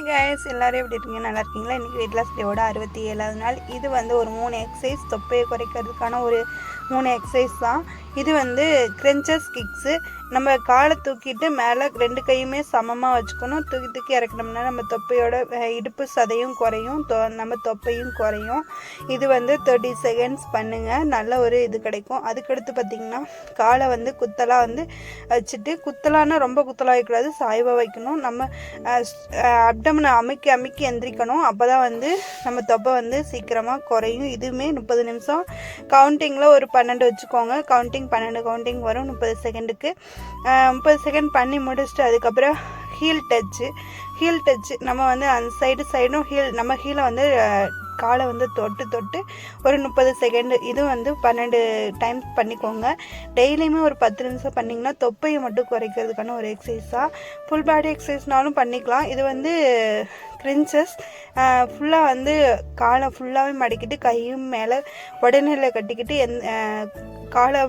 Guys, எல்லாரும் எப்படி இருக்கீங்க? நல்லா இருக்கீங்களா? இன்றைக்கி வெயிட் லாஸ் டேவோட 67வது நாள். இது வந்து ஒரு 3 எக்ஸசைஸ், தொப்பையை குறைக்கிறதுக்கான ஒரு 3 எக்ஸசைஸ் தான். இது வந்து கிரன்ச்சஸ் கிக்ஸு. நம்ம காலை தூக்கிட்டு மேலே 2 கையுமே சமமாக வச்சுக்கணும். தூக்கி தூக்கி இறக்கணும்னா நம்ம தொப்பையோட இடுப்பு சதையும் குறையும், நம்ம தொப்பையும் குறையும். இது வந்து 30 செகண்ட்ஸ் பண்ணுங்கள், நல்ல ஒரு இது கிடைக்கும். அதுக்கடுத்து பார்த்திங்கன்னா காலை வந்து குத்தலாக வந்து வச்சுட்டு, குத்தலான்னா ரொம்ப குத்தலாக வைக்கக்கூடாது, சாய்வாக வைக்கணும். நம்ம அப்டமனை அமுக்கி அமுக்கி எந்திரிக்கணும். அப்போ தான் வந்து நம்ம தொப்பை வந்து சீக்கிரமாக குறையும். இதுவுமே 30 நிமிஷம். கவுண்டிங்கில் ஒரு 12 வச்சுக்கோங்க. கவுண்டிங் 12 கவுண்டிங் வரும் 30 செகண்டுக்கு. 30 செகண்ட் பண்ணி முடிச்சுட்டு அதுக்கப்புறம் ஹீல் டச்சு நம்ம வந்து அந்த சைடும் நம்ம ஹீலை வந்து காலை வந்து தொட்டு ஒரு 30 செகண்டு, இது வந்து 12 டைம் பண்ணிக்கோங்க. டெய்லியுமே ஒரு 10 நிமிஷம் பண்ணிங்கன்னா தொப்பையை மட்டும் குறைக்கிறதுக்கான ஒரு எக்ஸசைஸாக. ஃபுல் பாடி எக்ஸசைஸ்னாலும் பண்ணிக்கலாம். இது வந்து கிரின்ச்சஸ். ஃபுல்லாக வந்து காலை ஃபுல்லாகவே மடிக்கிட்டு கையும் மேலே உடனே கட்டிக்கிட்டு காலை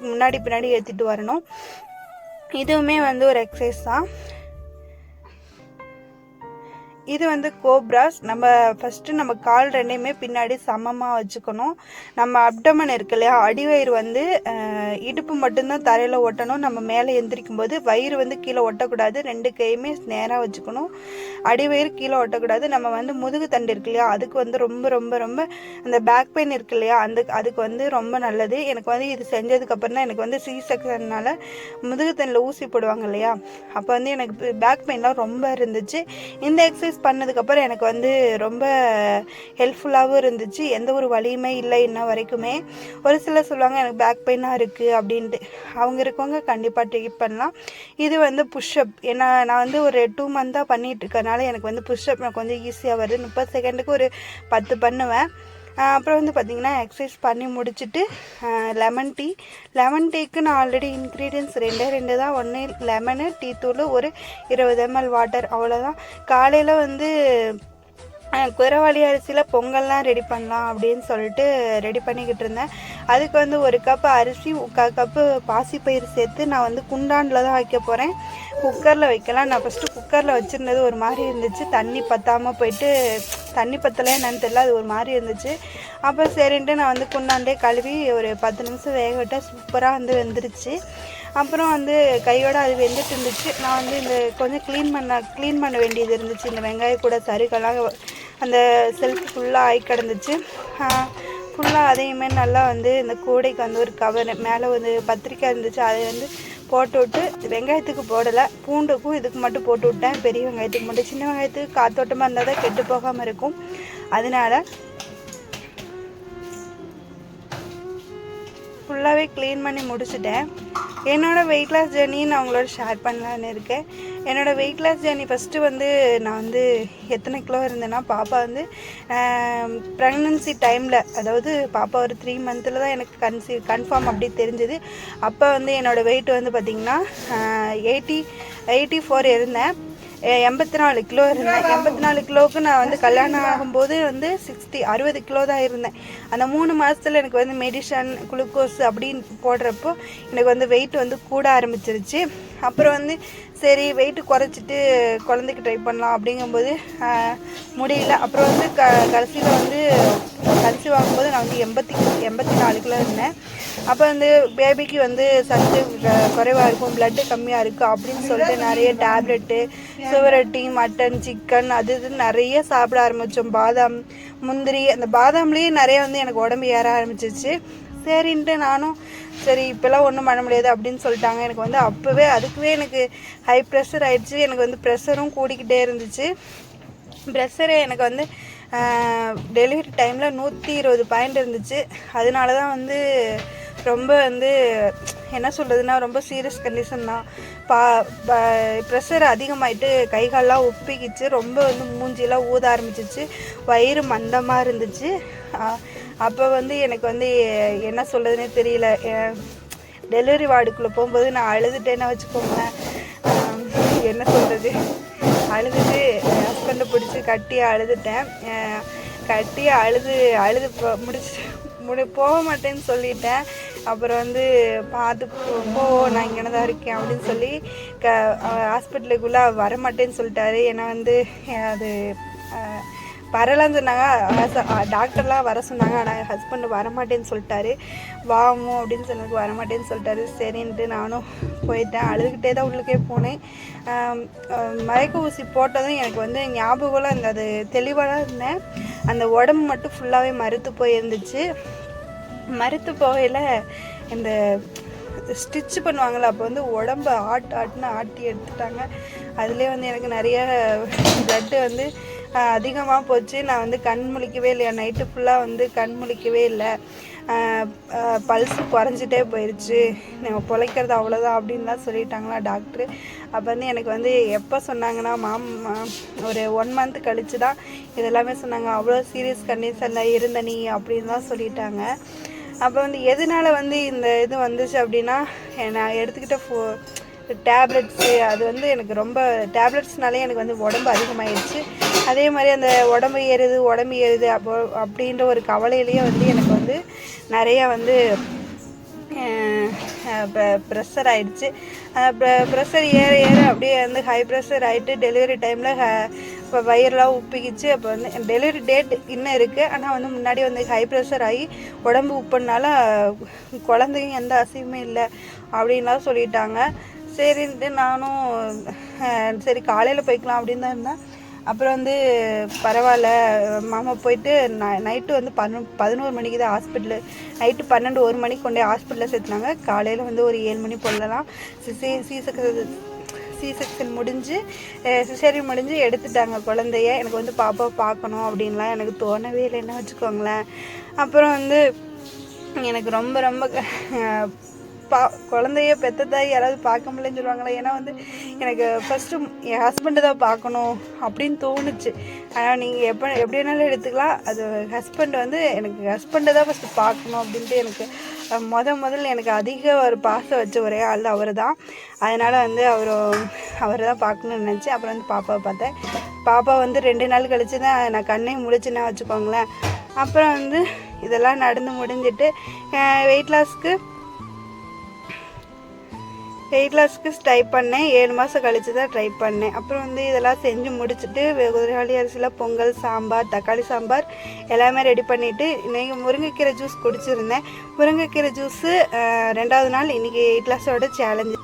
முன்னாடி பின்னாடி ஏற்றிட்டு வரணும். இதுவுமே வந்து ஒரு எக்ஸசைஸ் தான். இது வந்து கோப்ராஸ். நம்ம ஃபஸ்ட்டு நம்ம கால் ரெண்டையுமே பின்னாடி சமமாக வச்சுக்கணும். நம்ம அப்டமன் இருக்கு இல்லையா, அடிவயிறு வந்து இடுப்பு மட்டும்தான் தரையில் ஒட்டணும். நம்ம மேலே எந்திரிக்கும் போது வயிறு வந்து கீழே ஒட்டக்கூடாது. 2 கையுமே நேராக வச்சுக்கணும். அடிவயிறு கீழே ஒட்டக்கூடாது. நம்ம வந்து முதுகு தண்டு இருக்கு இல்லையா, அதுக்கு வந்து ரொம்ப ரொம்ப ரொம்ப அந்த பேக் பெயின் இருக்கு இல்லையா, அதுக்கு வந்து ரொம்ப நல்லது. எனக்கு வந்து இது செஞ்சதுக்கப்புறம் தான் எனக்கு வந்து C-செக்ஷன்னால முதுகு தண்டில் ஊசி போடுவாங்க இல்லையா, அப்போ வந்து எனக்கு பேக் பெயின்லாம் ரொம்ப இருந்துச்சு. இந்த எக்ஸசைஸ் பண்ணதுக்கப்புறம் எனக்கு வந்து ரொம்ப ஹெல்ப்ஃபுல்லாகவும் இருந்துச்சு. எந்த ஒரு வலியுமே இல்லை இன்ன வரைக்குமே. ஒரு சிலர் சொல்லுவாங்க எனக்கு பேக் பெயினாக இருக்குது அப்படின்ட்டு. அவங்க இருக்கவங்க கண்டிப்பாக ட்ரை பண்ணலாம். இது வந்து புஷ்அப். ஏன்னா நான் வந்து ஒரு 2 மந்தாக பண்ணிகிட்டு இருக்கனால எனக்கு வந்து புஷ்அப் எனக்கு கொஞ்சம் ஈஸியாக வருது. 30 செகண்டுக்கு ஒரு 10 பண்ணுவேன். அப்புறம் வந்து பார்த்திங்கன்னா எக்ஸசைஸ் பண்ணி முடிச்சுட்டு லெமன் டீக்கு நான் ஆல்ரெடி இன்க்ரீடியன்ஸ் 2 தான். ஒன்று லெமனு, டீ தூள், ஒரு 20 ml வாட்டர், அவ்வளோதான். காலையில் வந்து குதிரைவாலி அரிசியில் பொங்கல்லாம் ரெடி பண்ணலாம் அப்படின்னு சொல்லிட்டு ரெடி பண்ணிக்கிட்டு இருந்தேன். அதுக்கு வந்து 1 கப் அரிசி, 3/4 கப்பு பாசிப்பயிறு சேர்த்து நான் வந்து குண்டானில் தான் வைக்க போகிறேன். குக்கரில் வைக்கலாம். நான் ஃபஸ்ட்டு குக்கரில் வச்சுருந்தது ஒரு மாதிரி இருந்துச்சு. தண்ணி பற்றாமல் போயிட்டு, தண்ணி பற்றலையா என்னன்னு தெரியல, அது ஒரு மாதிரி இருந்துச்சு. அப்போ சரின்ட்டு நான் வந்து குண்டாண்டே கழுவி ஒரு 10 நிமிஷம் வேக விட்டால் சூப்பராக வந்து வெந்துருச்சு. அப்புறம் வந்து கையோடு அது வெந்துட்டு இருந்துச்சு. நான் வந்து இந்த கொஞ்சம் க்ளீன் பண்ண வேண்டியது இருந்துச்சு. இந்த வெங்காயம் கூட சருகெல்லாம் அந்த செல்ஃப் ஃபுல்லாக ஆகி கிடந்துச்சு. ஃபுல்லாக அதையுமே நல்லா வந்து இந்த கூடைக்கு வந்து ஒரு கவர் மேலே வந்து பத்திரிக்கை இருந்துச்சு, அதை வந்து போட்டு விட்டு, வெங்காயத்துக்கு போடலை, பூண்டுக்கும் இதுக்கு மட்டும் போட்டு விட்டேன். பெரிய வெங்காயத்துக்கு மட்டும். சின்ன வெங்காயத்துக்கு காத்தோட்டமாக இருந்தால் தான் கெட்டு போகாமல் இருக்கும். அதனால் ஃபுல்லாகவே க்ளீன் பண்ணி முடிச்சுட்டேன். என்னோடய வெயிட் லாஸ் ஜேர்னி நான் அவங்களோட ஷேர் பண்ணலான்னு இருக்கேன். என்னோடய வெயிட் லாஸ் ஜேர்னி ஃபஸ்ட்டு வந்து நான் வந்து எத்தனை கிலோ இருந்தேன்னா, பாப்பா வந்து ப்ரெக்னன்சி டைமில், அதாவது பாப்பா ஒரு 3 மந்தில் தான் எனக்கு கன்ஃபார்ம் அப்படி தெரிஞ்சுது. அப்போ வந்து என்னோடய வெயிட் வந்து பார்த்திங்கன்னா 84 இருந்தேன். 84 கிலோ இருந்தேன். 84 கிலோவுக்கு நான் வந்து கல்யாணம் ஆகும்போது வந்து 60 கிலோ தான் இருந்தேன். அந்த 3 மாதத்தில் எனக்கு வந்து மெடிசன், குளுக்கோஸ் அப்படின்னு போடுறப்போ எனக்கு வந்து வெயிட் வந்து கூட ஆரம்பிச்சிருச்சு. அப்புறம் வந்து சரி வெயிட்டு குறைச்சிட்டு குழந்தைக்கு ட்ரை பண்ணலாம் அப்படிங்கும்போது முடியல. அப்புறம் வந்து கடைசியில் வந்து கன்சீவ் ஆகும்போது நான் வந்து 84 கிலோ இருந்தேன். அப்போ வந்து பேபிக்கு வந்து சத்து குறைவாக இருக்கும், பிளட்டு கம்மியாக இருக்குது அப்படின்னு சொல்லிட்டு நிறைய டேப்லெட்டு, சுவரொட்டி, மட்டன், சிக்கன், அது இது நிறைய சாப்பிட ஆரம்பித்தோம். பாதாம், முந்திரி, அந்த பாதாம்லேயே நிறைய வந்து எனக்கு உடம்பு ஏற ஆரம்பிச்சிச்சு. சரின்ட்டு நானும் சரி இப்போல்லாம் ஒன்றும் பண்ண முடியாது அப்படின்னு சொல்லிட்டாங்க. எனக்கு வந்து அப்போவே அதுக்குவே எனக்கு ஹை ப்ரெஷர் ஆகிடுச்சு. எனக்கு வந்து ப்ரெஷரும் கூடிக்கிட்டே இருந்துச்சு. ப்ரெஷரே எனக்கு வந்து டெலிவரி டைமில் 120 பாயிண்ட் இருந்துச்சு. அதனால தான் வந்து ரொம்ப வந்து என்ன சொல்கிறதுனா ரொம்ப சீரியஸ் கண்டிஷன் தான். ப்ரெஷர் அதிகமாகிட்டு கைகாலெலாம் உப்பிக்கிச்சு. ரொம்ப வந்து மூஞ்சியெல்லாம் ஊத ஆரம்பிச்சிச்சு. வயிறு மந்தமாக இருந்துச்சு. அப்போ வந்து எனக்கு வந்து என்ன சொல்கிறதுனே தெரியல. டெலிவரி வார்டுக்குள்ளே போகும்போது நான் அழுதுட்டேன்னு வச்சுக்கோங்களேன். என்ன சொல்கிறது, அழுதுட்டு ஹஸ்பண்டை பிடிச்சி கட்டி அழுதுட்டேன். கட்டி அழுது போக மாட்டேன்னு சொல்லிட்டேன். அப்புறம் வந்து பார்த்து போ நான் இங்கே தான் இருக்கேன் அப்படின்னு சொல்லி ஹாஸ்பிட்டலுக்குள்ளே வரமாட்டேன்னு சொல்லிட்டாரு. ஏன்னா வந்து அது வரலான்னு சொன்னாங்க, டாக்டர்லாம் வர சொன்னாங்க. ஆனால் ஹஸ்பண்ட் வரமாட்டேன்னு சொல்லிட்டாரு. வாமோ அப்படின்னு சொன்னதுக்கு வரமாட்டேன்னு சொல்லிட்டாரு. சரின்ட்டு நானும் போயிட்டேன். அழுதுகிட்டே தான் உள்ளுக்கே போனேன். மயக்க ஊசி போட்டதும் எனக்கு வந்து ஞாபகம்லாம் இந்த அது தெளிவாக தான் இருந்தேன். அந்த உடம்பு மட்டும் ஃபுல்லாகவே மறுத்து போயிருந்துச்சு. மறுத்து போகையில் இந்த ஸ்டிச்சு பண்ணுவாங்கள்ல, அப்போ வந்து உடம்பு ஆட்டுன்னு ஆட்டி எடுத்துட்டாங்க. அதுலேயே வந்து எனக்கு நிறைய ப்ளட்டு வந்து அதிகமாக போச்சு. நான் வந்து கண் முழிக்கவே இல்லையா, நைட்டு ஃபுல்லாக வந்து கண் முழிக்கவே இல்லை. பல்ஸு குறைஞ்சிட்டே போயிடுச்சு, நம்ம பிழைக்கிறது அவ்வளோதான் அப்படின்லாம் சொல்லிட்டாங்களா டாக்டரு. அப்போ வந்து எனக்கு வந்து எப்போ சொன்னாங்கன்னா ஒரு 1 மந்த் கழித்து தான் இதெல்லாமே சொன்னாங்க. அவ்வளோ சீரியஸ் கண்டிஷனில் இருந்த நீ அப்படின்னு தான் சொல்லிட்டாங்க. அப்போ வந்து எதனால் வந்து இந்த இது வந்துச்சு அப்படின்னா, நான் எடுத்துக்கிட்ட டேப்லெட்ஸு அது வந்து எனக்கு ரொம்ப டேப்லெட்ஸ்னாலே எனக்கு வந்து உடம்பு அதிகமாகிடுச்சு. அதே மாதிரி அந்த உடம்பு ஏறுது அப்படின்ற ஒரு கவலையிலேயே வந்து எனக்கு வந்து நிறையா வந்து ப்ரெஷர் ஆகிடுச்சு. ப்ரெஷர் ஏற அப்படியே வந்து ஹை ப்ரெஷர் ஆகிட்டு டெலிவரி டைமில் இப்போ வயிறுலாம் உப்பிக்கிச்சு. அப்போ வந்து டெலிவரி டேட் இன்னும் இருக்குது. ஆனால் வந்து முன்னாடி வந்து ஹை ப்ரெஷர் ஆகி உடம்பு உப்புனால குழந்தையும் எந்த அசையுமே இல்லை அப்படின்லாம் சொல்லிட்டாங்க. சரின்ட்டு நானும் சரி காலையில் போய்க்கலாம் அப்படின்னு தான் இருந்தேன். அப்புறம் வந்து பரவாயில்ல மாமா போயிட்டு நைட்டு வந்து 11 மணிக்கு தான் ஹாஸ்பிட்டலு, நைட்டு 12-1 மணிக்கு கொண்டே ஹாஸ்பிட்டலில் சேர்த்துனாங்க. காலையில் வந்து ஒரு 7 மணி போலலாம் சி-செக்ஷன் முடிஞ்சு சிசேரியன் முடிஞ்சு எடுத்துட்டாங்க குழந்தைய. எனக்கு வந்து பாப்பா பார்க்கணும் அப்படின்லாம் எனக்கு தோணவே இல்லைன்னு வச்சுக்கோங்களேன். அப்புறம் வந்து எனக்கு ரொம்ப ரொம்ப குழந்தைய பெற்றதாய் யாராவது பார்க்க முடியலன்னு சொல்லுவாங்களே. ஏன்னா வந்து எனக்கு ஃபஸ்ட்டு என் ஹஸ்பண்டு தான் பார்க்கணும் அப்படின்னு தோணுச்சு. ஆனால் நீங்கள் எப்படி வேணாலும் எடுத்துக்கலாம். அது ஹஸ்பண்ட் வந்து எனக்கு ஹஸ்பண்டை தான் ஃபஸ்ட்டு பார்க்கணும் அப்படின்ட்டு எனக்கு முதல்ல எனக்கு அதிக ஒரு பாசம் வச்ச ஒரே ஆள் அவர் தான். அதனால் வந்து அவர் தான் பார்க்கணுன்னு நினச்சேன். அப்புறம் வந்து பாப்பாவை பார்த்தேன். பாப்பா வந்து 2 நாள் கழிச்சு தான் நான் கண்ணை முழிச்சுன்னா வச்சுக்கோங்களேன். அப்புறம் வந்து இதெல்லாம் நடந்து முடிஞ்சிட்டு வெயிட் லாஸ்க்கு ட்ரை பண்ணேன். 7 மாதம் கழித்து தான் ட்ரை பண்ணேன். அப்புறம் வந்து இதெல்லாம் செஞ்சு முடிச்சுட்டு குதிரைவாலி அரிசியில் பொங்கல், சாம்பார், தக்காளி சாம்பார் எல்லாமே ரெடி பண்ணிவிட்டு இன்றைக்கி முருங்கைக்கீரை ஜூஸ் குடிச்சிருந்தேன். முருங்கைக்கீரை ஜூஸு 2வது நாள் இன்றைக்கி வெயிட் லாஸோட சேலஞ்சு.